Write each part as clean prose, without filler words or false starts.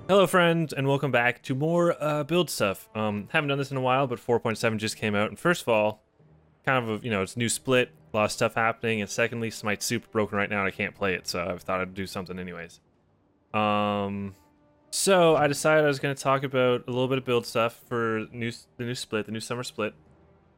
Hello friends, and welcome back to more build stuff. Haven't done this in a while, but 4.7 just came out, and first of all, kind of it's a new split, a lot of stuff happening, and secondly, Smite's super broken right now and I can't play it, so I thought I'd do something anyways. So I decided I was going to talk about a little bit of build stuff for the new split, the new summer split,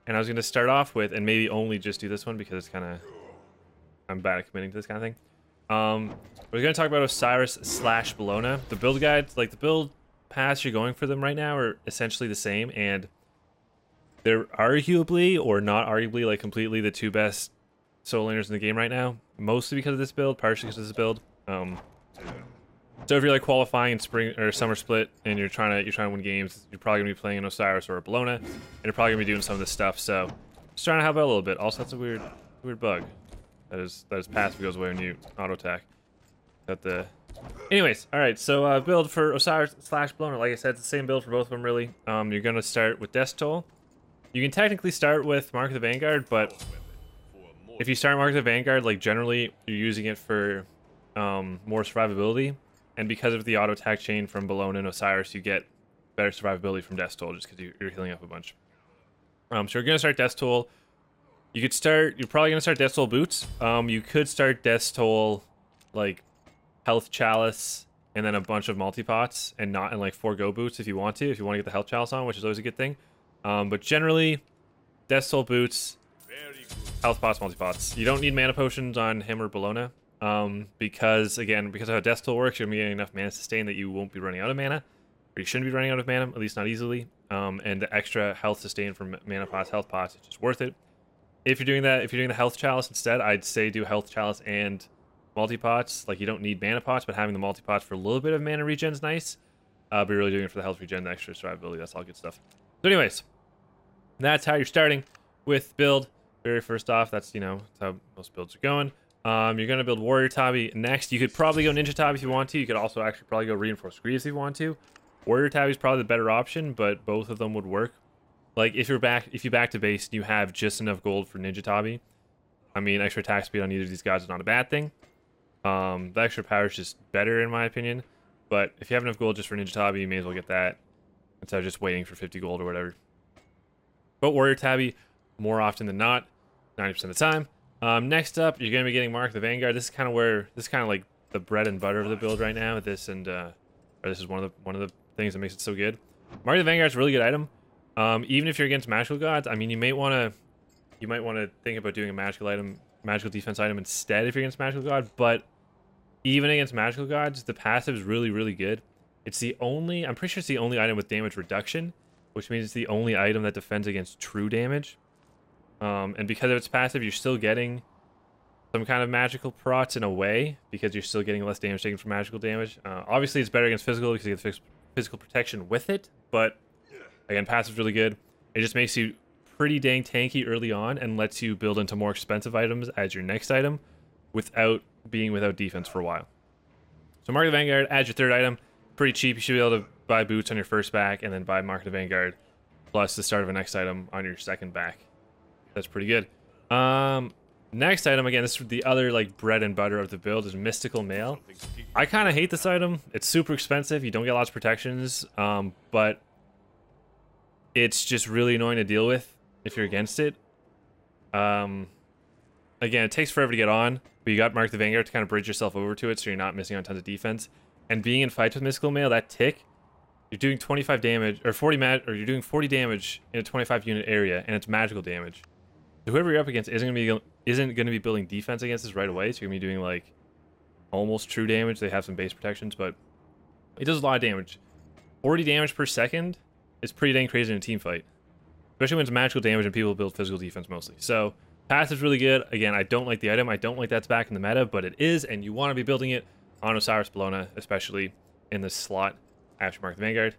and I was going to start off with, and maybe only just do this one because it's kind of, I'm bad at committing to this kind of thing. We're going to talk about Osiris slash Bellona. The build guides, like the build paths you're going for them right now are essentially the same, and they're arguably, or not arguably, like completely the two best solo laners in the game right now. Mostly because of this build, partially because of this build. So if you're like qualifying in spring or summer split and you're trying to win games, you're probably gonna be playing an Osiris or a Bellona, and you're probably gonna be doing some of this stuff. So just trying to help out a little bit. Also, that's a weird bug. That is passive goes away when you auto attack. Anyways, all right. So build for Osiris slash Bellona. Like I said, it's the same build for both of them really. You're gonna start with Death Toll. You can technically start with Mark of the Vanguard, but if you start Mark of the Vanguard, like generally you're using it for more survivability, and because of the auto attack chain from Bellona and Osiris, you get better survivability from Death Toll just because you're healing up a bunch. So you're gonna start Death Toll. You're probably gonna start Death Toll boots. You could start Death Toll like Health Chalice and then a bunch of multi-pots and not in like forego boots if you want to get the Health Chalice on, which is always a good thing. But generally, Death Toll boots, Health Pots, multi-pots. You don't need mana potions on him or Bellona, because of how Death Toll works, you're gonna be getting enough mana sustain that you won't be running out of mana, or you shouldn't be running out of mana, at least not easily. And the extra health sustain from mana pots, health pots, is just worth it. If you're doing the Health Chalice instead, I'd say do Health Chalice and multi-pots. Like, you don't need mana pots, but having the multi-pots for a little bit of mana regen is nice. But you're really doing it for the health regen, the extra survivability. That's all good stuff. So anyways, that's how you're starting with build. Very first off, that's how most builds are going. You're gonna build Warrior Tabi next. You could probably go Ninja Tabi if you want to. You could also actually probably go Reinforced Greaves if you want to. Warrior Tabi is probably the better option, but both of them would work. Like if you back to base and you have just enough gold for Ninja Tabi, I mean, extra attack speed on either of these guys is not a bad thing. The extra power is just better in my opinion, but if you have enough gold just for Ninja Tabi, you may as well get that instead of just waiting for 50 gold or whatever. But Warrior Tabi, more often than not, 90% of the time. Next up, you're going to be getting Mark the Vanguard. This is kind of like the bread and butter of the build right now. This is one of the things that makes it so good. Mark the Vanguard is a really good item. Even if you're against magical gods, I mean, you might want to think about doing a magical defense item instead if you're against magical god. But even against magical gods, the passive is really, really good. I'm pretty sure it's the only item with damage reduction, which means it's the only item that defends against true damage. And because of its passive, you're still getting some kind of magical prots in a way, because you're still getting less damage taken from magical damage. Obviously, it's better against physical because you get physical protection with it, but again, passive's really good. It just makes you pretty dang tanky early on and lets you build into more expensive items as your next item without being without defense for a while. So Mark of the Vanguard as your third item, pretty cheap. You should be able to buy boots on your first back and then buy Mark of the Vanguard plus the start of a next item on your second back. That's pretty good. Next item, again, this is the other like bread and butter of the build, is Mystical Mail. I kind of hate this item. It's super expensive. You don't get lots of protections, but it's just really annoying to deal with if you're against it. Again, it takes forever to get on, but you got Mark the Vanguard to kind of bridge yourself over to it so you're not missing on tons of defense. And being in fights with Mystical Mail, that tick, you're doing 25 damage, or 40 you're doing 40 damage in a 25 unit area, and it's magical damage. So whoever you're up against isn't gonna be building defense against this right away, so you're gonna be doing like almost true damage. They have some base protections, but it does a lot of damage. 40 damage per second is pretty dang crazy in a team fight, especially when it's magical damage and people build physical defense mostly. So passive's really good. Again, I don't like the item. I don't like that's back in the meta, but it is, and you want to be building it on Osiris Bellona, especially in this slot after Mark the Vanguard.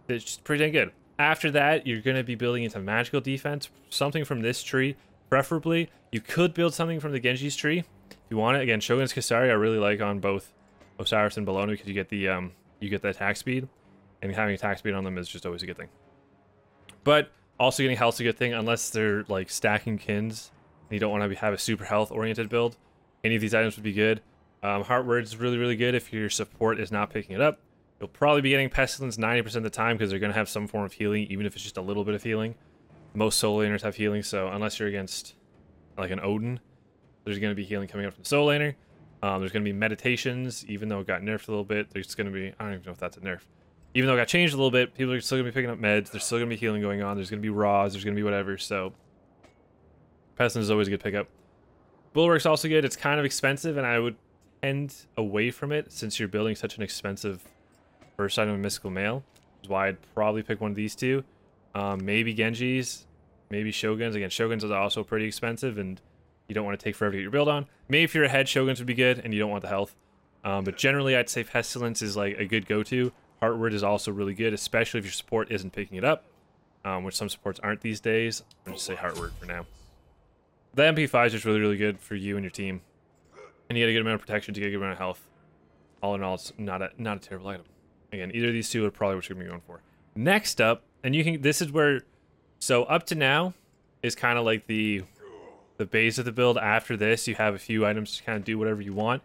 It's just pretty dang good. After that, you're going to be building into magical defense, something from this tree, preferably. You could build something from the Genji's tree if you want it. Again, Shogun's Kasari I really like on both Osiris and Bellona because you get the attack speed, and having attack speed on them is just always a good thing. But also getting health's a good thing, unless they're like stacking kins and you don't want to have a super health oriented build. Any of these items would be good. Heart Words is really, really good if your support is not picking it up, You'll probably be getting Pestilence 90% of the time because they're going to have some form of healing, even if it's just a little bit of healing. Most solo laners have healing, so unless you're against like an Odin, there's going to be healing coming up from the solo laner. There's going to be meditations, even though it got nerfed a little bit. There's going to be, I don't even know if that's a nerf. Even though it got changed a little bit, people are still going to be picking up meds. There's still going to be healing going on. There's going to be raws. There's going to be whatever, so Pestilence is always a good pickup. Bulwark's also good. It's kind of expensive, and I would tend away from it since you're building such an expensive first item of Mystical Mail. Which is why I'd probably pick one of these two. Maybe Genjis, maybe Shoguns. Again, Shoguns are also pretty expensive, and you don't want to take forever to get your build on. Maybe if you're ahead, Shoguns would be good, and you don't want the health. But generally, I'd say Pestilence is like a good go-to. Heartward is also really good, especially if your support isn't picking it up, which some supports aren't these days. I'll just say Heartward for now. The MP5 is just really, really good for you and your team. And you get a good amount of protection to get a good amount of health. All in all, it's not a terrible item. Again, either of these two are probably what you're going to be going for. Next up, and you can, this is where, so up to now is kind of like the base of the build. After this, you have a few items to kind of do whatever you want.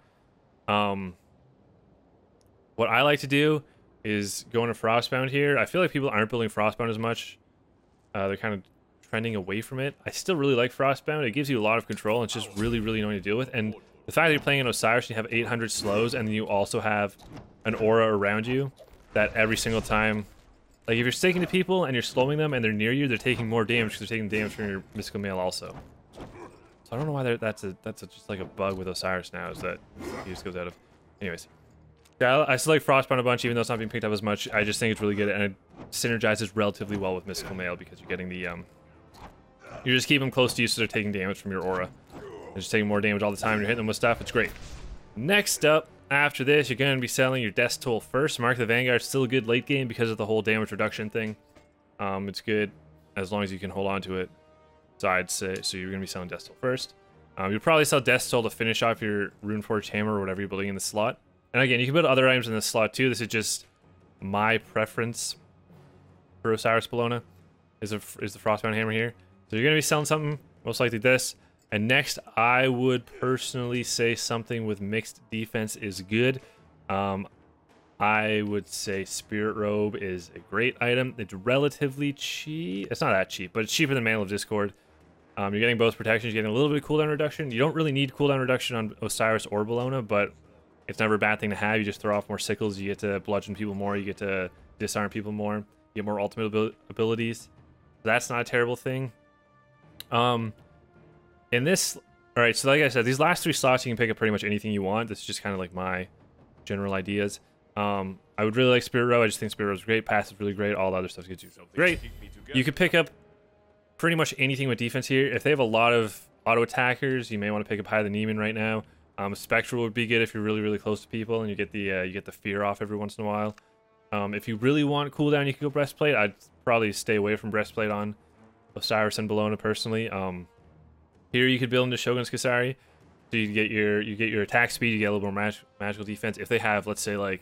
What I like to do is go into Frostbound here. I feel like people aren't building Frostbound as much. They're kind of trending away from it. I still really like Frostbound. It gives you a lot of control, and it's just really, really annoying to deal with. And the fact that you're playing an Osiris and you have 800 slows, and then you also have an aura around you that every single time, like if you're sticking to people and you're slowing them and they're near you, they're taking more damage because they're taking damage from your Mystical Mail also. So I don't know why that's just like a bug with Osiris now, is that he just goes out of. Anyways. Yeah, I still like Frostbound a bunch, even though it's not being picked up as much. I just think it's really good, and it synergizes relatively well with Mystical Mail because you're getting the, you just keep them close to you so they're taking damage from your aura. They're just taking more damage all the time, you're hitting them with stuff, it's great. Next up, after this, you're going to be selling your Death Toll first. Mark of the Vanguard is still a good late game because of the whole damage reduction thing. It's good as long as you can hold on to it. So I'd say, so you're going to be selling Death Toll first. You'll probably sell Death Toll to finish off your Runeforged Hammer or whatever you're building in the slot. And again, you can build other items in this slot too. This is just my preference for Osiris Bellona is the Frostbound Hammer here. So you're going to be selling something, most likely this. And next, I would personally say something with mixed defense is good. I would say Spirit Robe is a great item. It's relatively cheap. It's not that cheap, but it's cheaper than Mantle of Discord. You're getting both protections. You're getting a little bit of cooldown reduction. You don't really need cooldown reduction on Osiris or Bellona, but it's never a bad thing to have. You just throw off more sickles. You get to bludgeon people more. You get to disarm people more. You get more ultimate abilities. So that's not a terrible thing. In this, all right, so like I said, these last three slots, you can pick up pretty much anything you want. This is just kind of like my general ideas. I would really like Spirit Row. I just think Spirit Row is great. Pass is really great. All the other stuff gets you great. You could pick up pretty much anything with defense here. If they have a lot of auto attackers, you may want to pick up High the Neiman right now. Spectral would be good if you're really, really close to people and you get the fear off every once in a while. If you really want cooldown, you can go Breastplate. I'd probably stay away from Breastplate on Osiris and Bellona personally. Here you could build into Shogun's Kasari, so you get your attack speed, you get a little more magical defense. If they have, let's say, like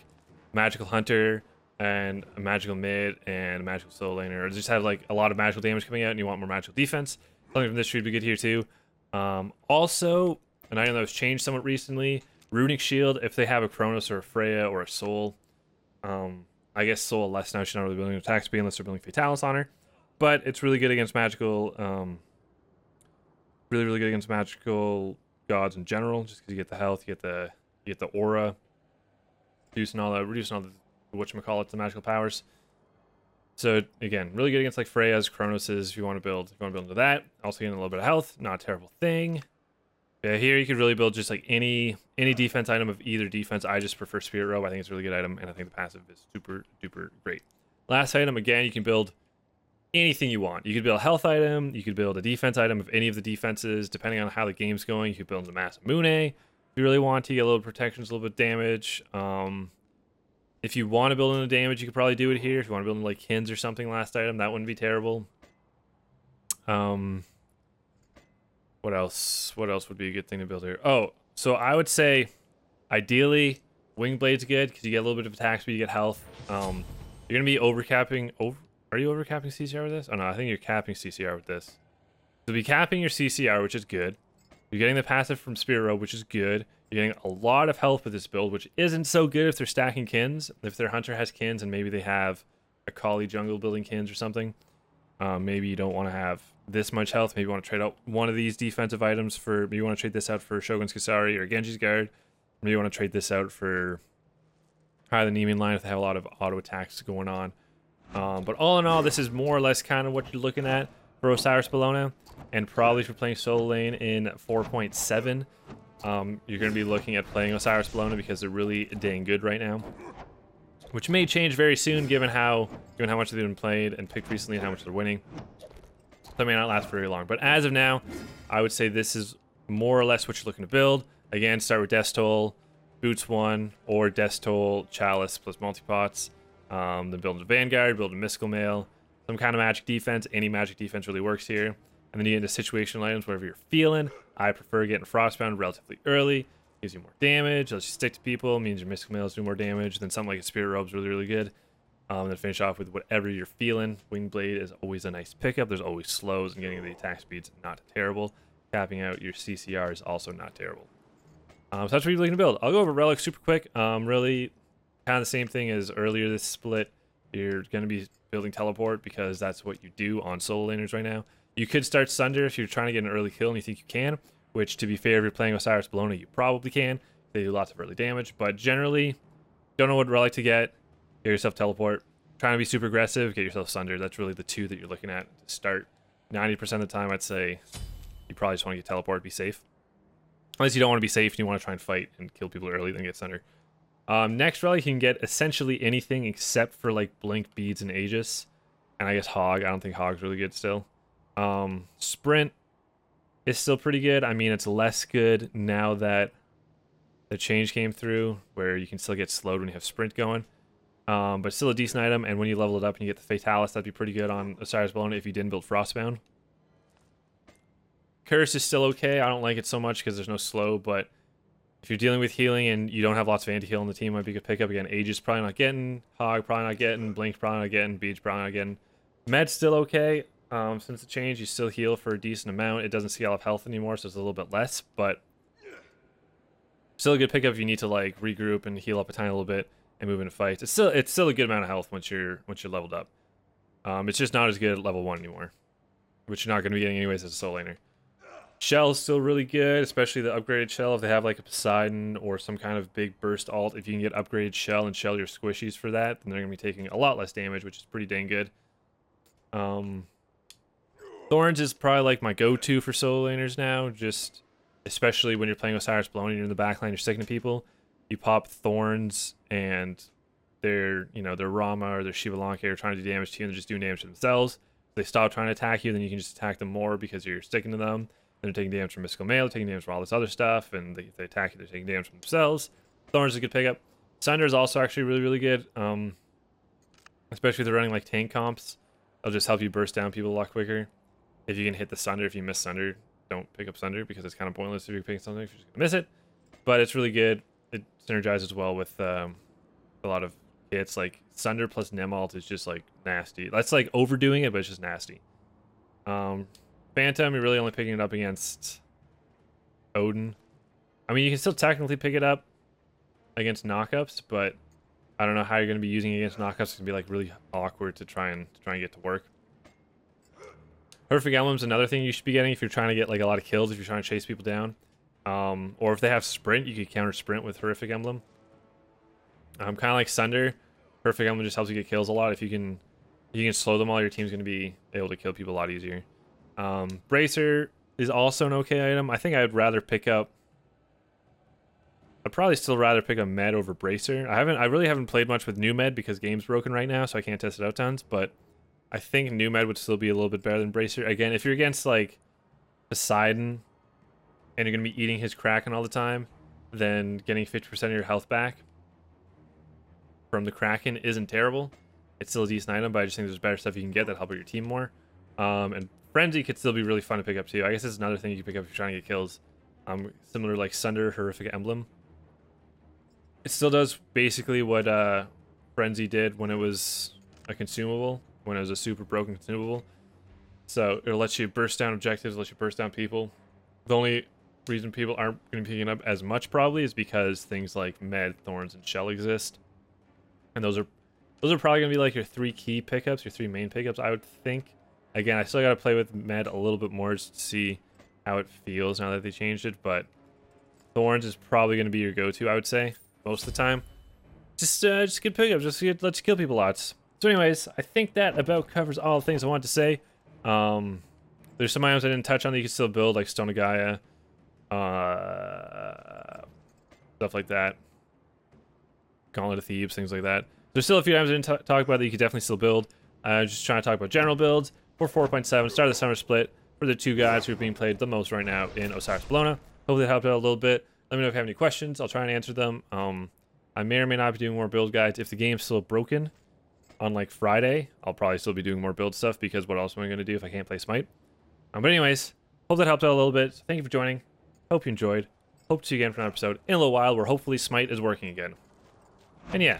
Magical Hunter and a Magical Mid and a Magical Soul Laner, or just have like a lot of magical damage coming out and you want more magical defense, something from this tree would be good here too. Also, an item that was changed somewhat recently, Runic Shield, if they have a Kronos or a Freya or a Soul. I guess Soul less now, she's not really building attack speed unless they're building Fatalis on her. But it's really good against magical, really, really good against magical gods in general, just because you get the health, you get the aura, reducing all the whatchamacallit, the magical powers. So again, really good against like Freya's, Kronos's, if you want to build into that. Also getting a little bit of health, not a terrible thing. Yeah, here you could really build just like any defense item of either defense. I just prefer Spirit Robe. I think it's a really good item, and I think the passive is super duper great. Last item, again, you can build anything you want. You could build a health item, you could build a defense item of any of the defenses, depending on how the game's going. You could build a Massive Mune if you really want to get a little protections, a little bit of damage. If you want to build in the damage, you could probably do it here. If you want to build in like Hins or something, last item, that wouldn't be terrible. What else would be a good thing to build here? Oh, so I would say, ideally, Wingblade's good because you get a little bit of attack speed, you get health. You're gonna be overcapping. Are you overcapping CCR with this? Oh no, I think you're capping CCR with this. So be capping your CCR, which is good. You're getting the passive from Spirit Robe, which is good. You're getting a lot of health with this build, which isn't so good if they're stacking kins. If their hunter has kins and maybe they have a Kali jungle building kins or something, maybe you don't want to have this much health. Maybe you want to trade out one of these defensive items for, maybe you want to trade this out for Shogun's Kasari or Genji's Guard. Maybe you want to trade this out for the Nemean line if they have a lot of auto attacks going on. But all in all, this is more or less kind of what you're looking at for Osiris Bellona. And probably if you're playing solo lane in 4.7, you're going to be looking at playing Osiris Bellona because they're really dang good right now. Which may change very soon given how much they've been played and picked recently and how much they're winning. That may not last very long. But as of now, I would say this is more or less what you're looking to build. Again, start with Death Toll, Boots 1, or Death Toll, Chalice plus multipots. Then build a Vanguard, build a Mystical Mail, some kind of magic defense. Any magic defense really works here. And then you get into situational items, whatever you're feeling. I prefer getting Frostbound relatively early. Gives you more damage, lets you stick to people, means your Mystical Mails do more damage. Then something like a Spirit Robe is really, really good. Then finish off with whatever you're feeling. Wingblade is always a nice pickup. There's always slows, and getting the attack speed's not terrible. Capping out your CCR is also not terrible. So that's what you're looking to build. I'll go over Relic super quick. Really kind of the same thing as earlier this split. You're going to be building Teleport because that's what you do on solo laners right now. You could start Sunder if you're trying to get an early kill and you think you can, which, to be fair, if you're playing Osiris Bellona, you probably can. They do lots of early damage, but generally, don't know what Relic to get yourself Teleport. Trying to be super aggressive, get yourself Sunder. That's really the two that you're looking at to start. 90% of the time, I'd say you probably just want to get Teleport, be safe. Unless you don't want to be safe and you want to try and fight and kill people early, then get Sunder. Next Relic, you can get essentially anything except for like Blink, Beads, and Aegis. And I guess Hog. I don't think Hog's really good still. Sprint is still pretty good. I mean, it's less good now that the change came through, where you can still get slowed when you have Sprint going. But still a decent item, and when you level it up and you get the Fatalis, that'd be pretty good on Osiris Bellona if you didn't build Frostbound. Curse is still okay. I don't like it so much because there's no slow, but if you're dealing with healing and you don't have lots of anti-heal on the team, might be a good pickup. Again, Aegis probably not getting, Hog probably not getting, Blink probably not getting, Beach probably not getting. Med's still okay. Since the change, you still heal for a decent amount. It doesn't see a lot of health anymore, so it's a little bit less, but still a good pickup if you need to like regroup and heal up a tiny little bit and move into fights. It's still a good amount of health once you're leveled up. It's just not as good at level 1 anymore, which you're not going to be getting anyways as a solo laner. Shell's still really good, especially the upgraded shell. If they have like a Poseidon or some kind of big burst alt, if you can get upgraded shell and shell your squishies for that, then they're going to be taking a lot less damage, which is pretty dang good. Thorns is probably like my go-to for solo laners now, just especially when you're playing Osiris Bellona and you're in the backline, you're sticking to people. You pop Thorns and they're Rama or their Shiva Lanka are trying to do damage to you and they're just doing damage to themselves. If they stop trying to attack you, then you can just attack them more because you're sticking to them. Then they're taking damage from Mystical Mail, taking damage from all this other stuff, and if they attack you, they're taking damage from themselves. Thorns is a good pickup. Sunder is also actually really, really good, especially if they're running like tank comps. It'll just help you burst down people a lot quicker. If you can hit the Sunder, if you miss Sunder, don't pick up Sunder because it's kind of pointless if you're picking something if you're just going to miss it. But it's really good. It synergizes well with a lot of hits. Like Sunder plus Nemalt is just like nasty. That's like overdoing it, but it's just nasty. Phantom, you're really only picking it up against Odin. I mean, you can still technically pick it up against knockups, but I don't know how you're going to be using it against knockups. It's going to be like really awkward to try and get to work. Horrific Emblem's another thing you should be getting if you're trying to get like a lot of kills, if you're trying to chase people down. Or if they have Sprint, you could counter Sprint with Horrific Emblem. Kind of like Sunder, Horrific Emblem just helps you get kills a lot. If you can slow them all, your team's going to be able to kill people a lot easier. Bracer is also an okay item. I think I'd probably still rather pick up Med over Bracer. I really haven't played much with new Med because game's broken right now, so I can't test it out tons, but I think new Med would still be a little bit better than Bracer. Again, if you're against like Poseidon and you're going to be eating his Kraken all the time, then getting 50% of your health back from the Kraken isn't terrible. It's still a decent item, but I just think there's better stuff you can get that help out your team more. And Frenzy could still be really fun to pick up too. I guess it's another thing you can pick up if you're trying to get kills. Similar like Sunder, Horrific Emblem. It still does basically what Frenzy did when it was a consumable, when it was a super broken consumable. So it'll let you burst down objectives, let you burst down people. The only reason people aren't going to be picking up as much probably is because things like Med, Thorns, and Shell exist. And those are probably going to be like your 3 key pickups, your 3 main pickups, I would think. Again, I still got to play with Med a little bit more just to see how it feels now that they changed it, but Thorns is probably going to be your go-to, I would say, most of the time. Just good pickups, let you kill people lots. So anyways, I think that about covers all the things I wanted to say. There's some items I didn't touch on that you can still build, like Stone of Gaia, stuff like that. Gauntlet of Thebes, things like that. There's still a few items I didn't talk about that you could definitely still build. Just trying to talk about general builds for 4.7, start of the summer split for the 2 guys who are being played the most right now in Osiris and Bellona. Hopefully that helped out a little bit. Let me know if you have any questions. I'll try and answer them. I may or may not be doing more build guides. If the game's still broken on like Friday, I'll probably still be doing more build stuff because what else am I going to do if I can't play Smite? But anyways, hope that helped out a little bit. Thank you for joining. Hope you enjoyed. Hope to see you again for another episode in a little while where hopefully Smite is working again. And yeah,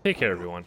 take care everyone.